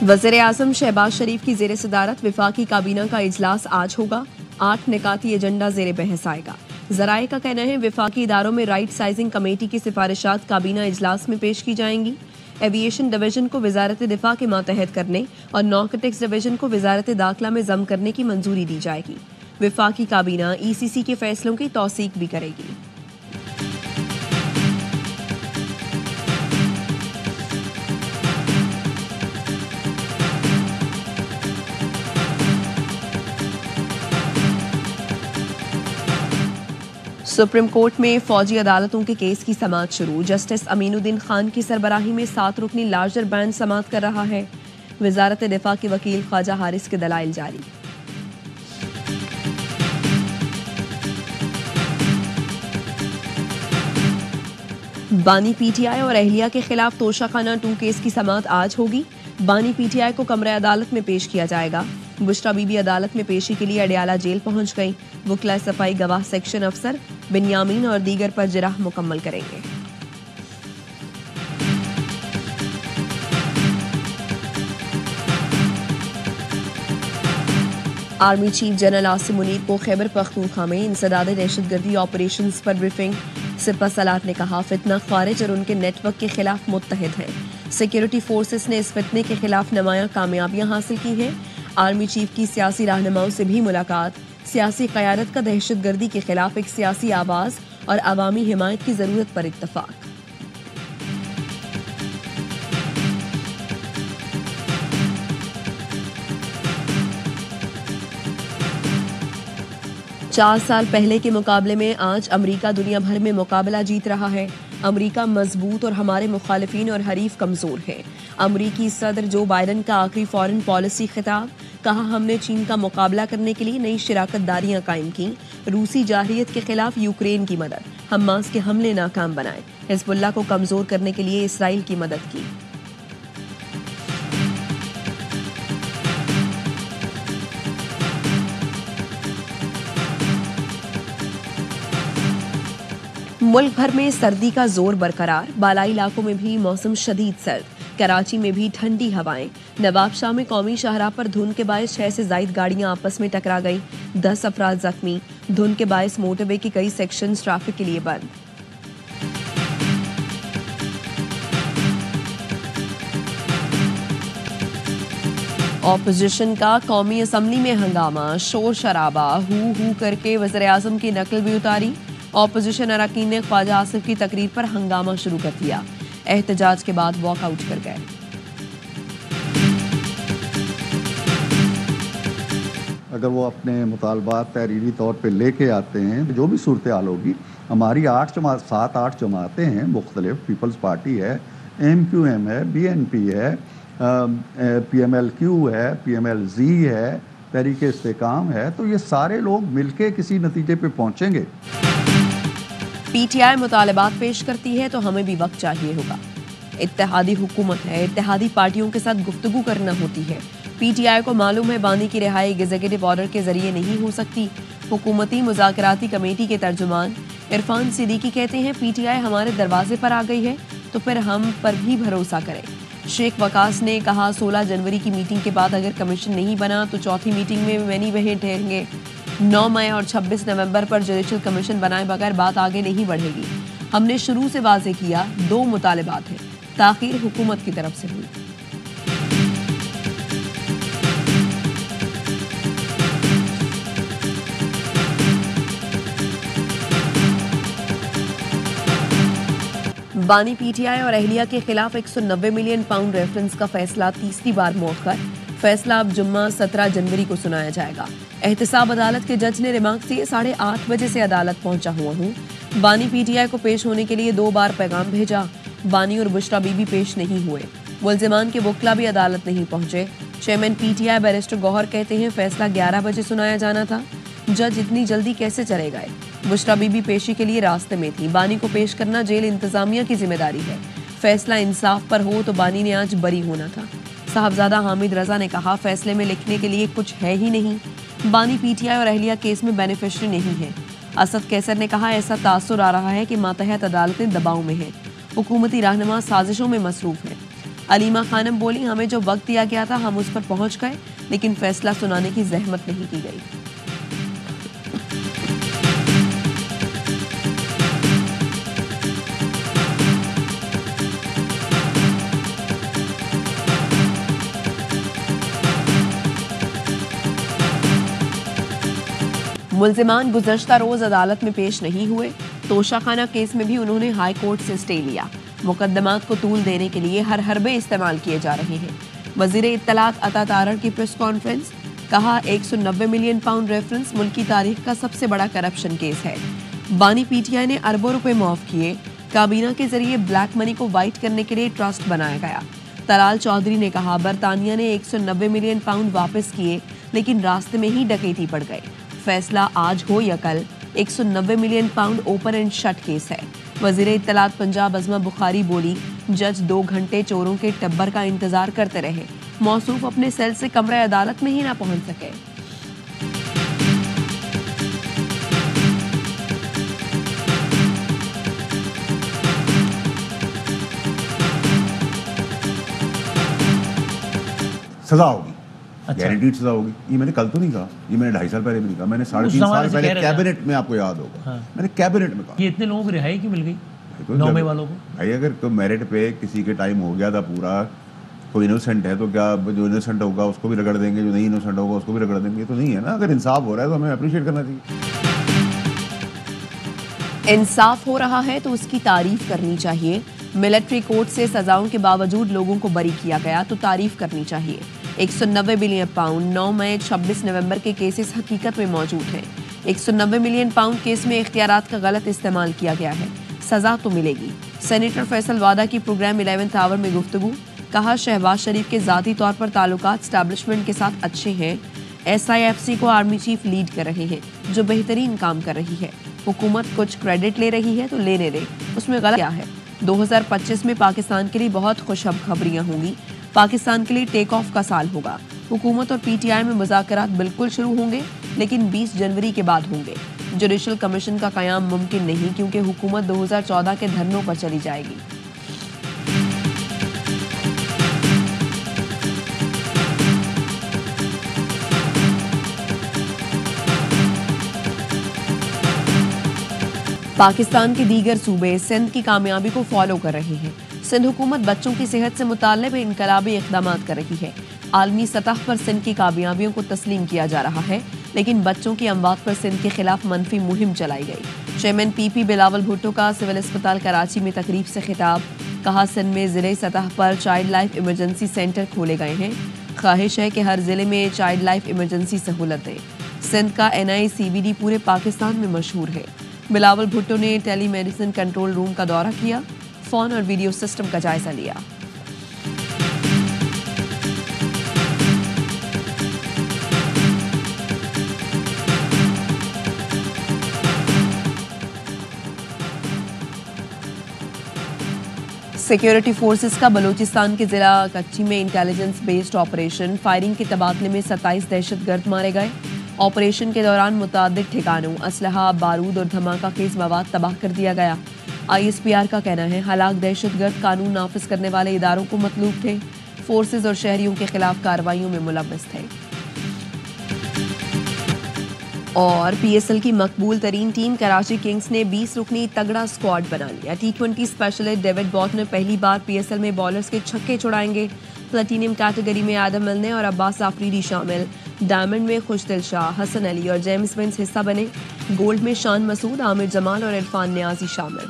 वज़ीर आज़म शहबाज शरीफ की ज़ेर सदारत विफाकी काबीना का इजलास आज होगा। 8 निकाती एजेंडा ज़ेर बहस आएगा। ज़राए का कहना है विफाकी इदारों में राइट साइजिंग कमेटी की सिफारिशात काबीना इजलास में पेश की जाएंगी। एविएशन डिवीजन को वजारत दिफा के मातहत करने और नॉर्कोटिक्स डिवीजन को वजारत दाखिला में जम करने की मंजूरी दी जाएगी। विफाकी काबीना ECC के फैसलों की तौसीक भी करेगी। सुप्रीम कोर्ट में फौजी अदालतों के केस की समाअत शुरू। जस्टिस अमीनुद्दीन खान की सरबराही में 7 रुकनी लार्जर बेंच समाअत कर रहा है। वजारत दिफा के वकील ख्वाजा हारिस के दलाइल जारी। बानी PTI और अहलिया के खिलाफ तोशाखाना 2 केस की समाअत आज होगी। बानी PTI को कमरे अदालत में पेश किया जाएगा। बुशरा बीबी अदालत में पेशी के लिए अडियाला जेल पहुंच गई। वकला सफाई गवाह सेक्शन अफसर बिन्यामीन और दीगर पर जिराह मुकम्मल करेंगे। Army chief general Asim Munir को खैबर पख्तूनख्वा में इंसदाद दहशतगर्दी ऑपरेशंस पर ब्रीफिंग। सिपा सलार ने कहा फितना खारिज और उनके नेटवर्क के खिलाफ मुत्तहिद हैं। सिक्योरिटी फोर्सेस ने इस फितने के खिलाफ नमाया कामयाबियां हासिल की हैं। आर्मी चीफ की सियासी रहनुमाओं से भी मुलाकात। सियासी क़यादत का दहशतगर्दी के खिलाफ एक सियासी आवाज़ और अवामी हिमायत की ज़रूरत पर इत्तफाक। चार साल पहले के मुकाबले में आज अमरीका दुनिया भर में मुकाबला जीत रहा है। अमरीका मजबूत और हमारे मुखालिफिन और हरीफ कमज़ोर हैं। अमरीकी सदर जो बाइडन का आखिरी फॉरेन पॉलिसी खिताब। कहा हमने चीन का मुकाबला करने के लिए नई शराकतदारियां कायम की। रूसी जारहियत के खिलाफ यूक्रेन की मदद। हमास के हमले नाकाम बनाए। हिजबुल्लाह को कमज़ोर करने के लिए इसराइल की मदद की। मुल्क भर में सर्दी का जोर बरकरार। बालाई इलाकों में भी मौसम शदीद सर्द। कराची में भी ठंडी हवाएं। नवाबशाह में कौमी शाहराह पर धुंध के बायस 6 से ज़ायद गाड़ियां आपस में टकरा गईं। 10 अफराद जख्मी। धुंध के बायस मोटरवे के कई सेक्शंस ट्रैफिक के लिए बंद। ऑपोजिशन का कौमी असम्बली में हंगामा, शोर शराबा, हू करके वज़ीर आज़म की नकल भी उतारी। ऑपोजिशन अरकान ने ख्वाजा आसिफ की तकरीर पर हंगामा शुरू कर दिया। एहतजाज के बाद वॉकआउट कर गए। अगर वो अपने मुतालबात तहरीरी तौर पे लेके आते हैं, जो भी सूरत हाल होगी, हमारी 7-8 जमातें हैं मुख्तलिफ। पीपल्स पार्टी है, MQM है, BNP है, PMLQ है, PMLZ है, तहरीक इस्तेकाम है। तो ये सारे लोग मिलके किसी नतीजे पे पहुंचेंगे। PTI मुतालबात पेश करती है तो हमें भी वक्त चाहिए होगा। इत्तेहादी हुकूमत है, इत्तेहादी पार्टियों के साथ गुफ्तगू करना होती है। PTI को मालूम है बानी की रिहाई एग्जीक्यूटिव ऑर्डर के जरिए नहीं हो सकती। हुकूमती मुज़ाकराती कमेटी के तर्जुमान इरफान सिद्दीकी कहते हैं PTI हमारे दरवाजे पर आ गई है तो फिर हम पर भी भरोसा करें। शेख वकास ने कहा 16 जनवरी की मीटिंग के बाद अगर कमीशन नहीं बना तो चौथी मीटिंग में मैनी वहीं ठहरेंगे। 9 मई और 26 नवंबर पर जुडिशल कमीशन बनाए बगैर बात आगे नहीं बढ़ेगी। हमने शुरू से वाजे किया 2 मुतालबात हैं। ताखीर हुकूमत की तरफ से हुई। बानी PTI और अहलिया के खिलाफ 190 मिलियन पाउंड रेफरेंस का फैसला तीसरी बार मौखर। फैसला अब जुम्मा 17 जनवरी को सुनाया जाएगा। एहतसाब अदालत के जज ने रिमार्क दिए 8:30 बजे से अदालत पहुंचा हुआ हूँ। बानी PTI को पेश होने के लिए 2 बार पैगाम भेजा। बानी और बुशरा बीबी पेश नहीं हुए। मुल्जिमान के वकला भी अदालत नहीं पहुंचे। चेयरमैन PTI बैरिस्टर गौहर कहते हैं फैसला 11 बजे सुनाया जाना था। जज इतनी जल्दी कैसे चले गए। बुशरा बीबी पेशी के लिए रास्ते में थी। बानी को पेश करना जेल इंतजामिया की जिम्मेदारी है। फैसला इंसाफ पर हो तो बानी ने आज बरी होना था। साहबजादा हामिद रजा ने कहा फैसले में लिखने के लिए कुछ है ही नहीं। बानी PTI और अहलिया केस में बेनिफिशरी नहीं है। असद कैसर ने कहा ऐसा तासुर आ रहा है कि मातहत अदालतें दबाव में हैं। हुकूमती रहनुमा साजिशों में मसरूफ है। अलीमा खानम बोली, हमें जो वक्त दिया गया था हम उस पर पहुंच गए, लेकिन फैसला सुनाने की जहमत नहीं की गई। मुल्जिमान गुज़श्ता रोज अदालत में पेश नहीं हुए। तोशाखाना केस में भी उन्होंने हाई कोर्ट से स्टे लिया। मुकदमात को तूल देने के लिए हर हरबे इस्तेमाल किए जा रहे हैं। वज़ीर इत्तलात अता तारड़ की प्रेस कॉन्फ्रेंस, कहा 190 मिलियन पाउंड रेफरेंस मुल्क की तारीख का सबसे बड़ा करप्शन केस है। बानी पीटीआई ने अरबों रुपए माफ किए। काबीना के जरिए ब्लैक मनी को वाइट करने के लिए ट्रस्ट बनाया गया। तलाल चौधरी ने कहा, बरतानिया ने 190 मिलियन पाउंड वापस किए, लेकिन रास्ते में ही डकैती पड़ गए। फैसला आज हो या कल, 190 million pound open and shut case है। वज़ीर इत्तलात पंजाब अज़मा बुखारी बोली, जज 2 घंटे चोरों के टब्बर का इंतजार करते रहे। मौसूफ अपने सेल से कमरे अदालत में ही ना पहुंच सके। सजा होगी, गारंटीड सजा होगी। ये मैंने कल तो नहीं कहा, ये मैंने 2.5 साल पहले भी नहीं कहा, मैंने 3.5 साल पहले कैबिनेट में, आपको याद होगा, मैंने कैबिनेट में कहा। ये इतने लोगों को रिहाई क्यों मिल गई 9 मई वालों को? भाई अगर तो मेरिट पे किसी के टाइम हो गया था पूरा, कोई इनोसेंट है तो क्या जो इनोसेंट होगा उसको भी रगड़ देंगे, जो नहीं इनोसेंट होगा उसको भी रगड़ देंगे? ये तो नहीं है ना। अगर इंसाफ हो रहा है तो हमें अप्रिशिएट करना चाहिए। इंसाफ हो रहा है तो उसकी तारीफ करनी चाहिए। मिलिट्री कोर्ट से सजाओं के बावजूद लोगों को बरी किया गया तो तारीफ करनी चाहिए। 190 बिलियन पाउंड 9 मई 26 नवंबर के केसेस हकीकत में मौजूद हैं। 190 मिलियन पाउंड केस में इख्तियारात का गलत इस्तेमाल किया गया है, सजा तो मिलेगी। सेनेटर फैसल वादा की प्रोग्राम 11th आवर में गुफ्तगू, कहा शहबाज शरीफ के ज़ाती तौर पर ताल्लुकात एस्टैब्लिशमेंट के साथ अच्छे हैं। SIFC को आर्मी चीफ लीड कर रहे हैं, जो बेहतरीन काम कर रही है। हुकूमत कुछ क्रेडिट ले रही है तो लेने दे, उसमें गलत क्या है। 2025 में पाकिस्तान के लिए बहुत खुशखबरियां होंगी। पाकिस्तान के लिए टेक ऑफ का साल होगा। हुकूमत और PTI में मुज़ाकरात बिल्कुल शुरू होंगे, लेकिन 20 जनवरी के बाद होंगे। जुडिशल कमीशन का क़याम मुमकिन नहीं, क्योंकि हुकूमत 2014 के धरनों पर चली जाएगी। पाकिस्तान के दीगर सूबे सिंध की कामयाबी को फॉलो कर रहे हैं। सिंध हुकूमत बच्चों की सेहत से मुताल्लिक़ इनकलाबी इक़दामात कर रही है। आलमी सतह पर सिंध की कामयाबियों को तस्लीम किया जा रहा है, लेकिन बच्चों की अमवात पर सिंध के खिलाफ मनफी मुहिम चलाई गई। चेयरमैन PP बिलावल भुट्टो का सिविल अस्पताल कराची में तकरीब से खिताब, कहा सिंध में ज़िले सतह पर चाइल्ड लाइफ इमरजेंसी सेंटर खोले गए हैं। ख्वाहिश है कि हर ज़िले में चाइल्ड लाइफ इमरजेंसी सहूलत दें। सिंध का NICVD पूरे पाकिस्तान में मशहूर है। बिलावल भुट्टो ने टेली मेडिसिन कंट्रोल रूम का दौरा किया, फ़ोन और वीडियो सिस्टम का जायजा लिया। सिक्योरिटी फोर्सेस का बलूचिस्तान के जिला कच्ची में इंटेलिजेंस बेस्ड ऑपरेशन, फायरिंग के तबादले में 27 दहशतगर्द मारे गए। ऑपरेशन के दौरान मुतादिद ठिकानों, असलहा, बारूद और धमाका खेज मवाद तबाह कर दिया गया। ISPR का कहना है हलाक दहशतगर्द कानून नाफिज करने वाले इदारों को मतलूब थे, फोर्सेज और शहरियों के खिलाफ कार्रवाइयों में मुलव्वस थे। और PSL की मकबूल तरीन टीम कराची किंग्स ने 20 रुकनी तगड़ा स्क्वाड बना लिया। T20 स्पेशलिस्ट डेविड वॉर्नर पहली बार PSL में बॉलर्स के छक्के छुड़ाएंगे। प्लेटिनियम कैटेगरी में आदम मिलने और अब्बास आफरीदी शामिल। डायमंड में खुशदिल शाह, हसन अली और जेम्स विंस हिस्सा बने। गोल्ड में शान मसूद, आमिर जमाल और इरफान न्याजी शामिल।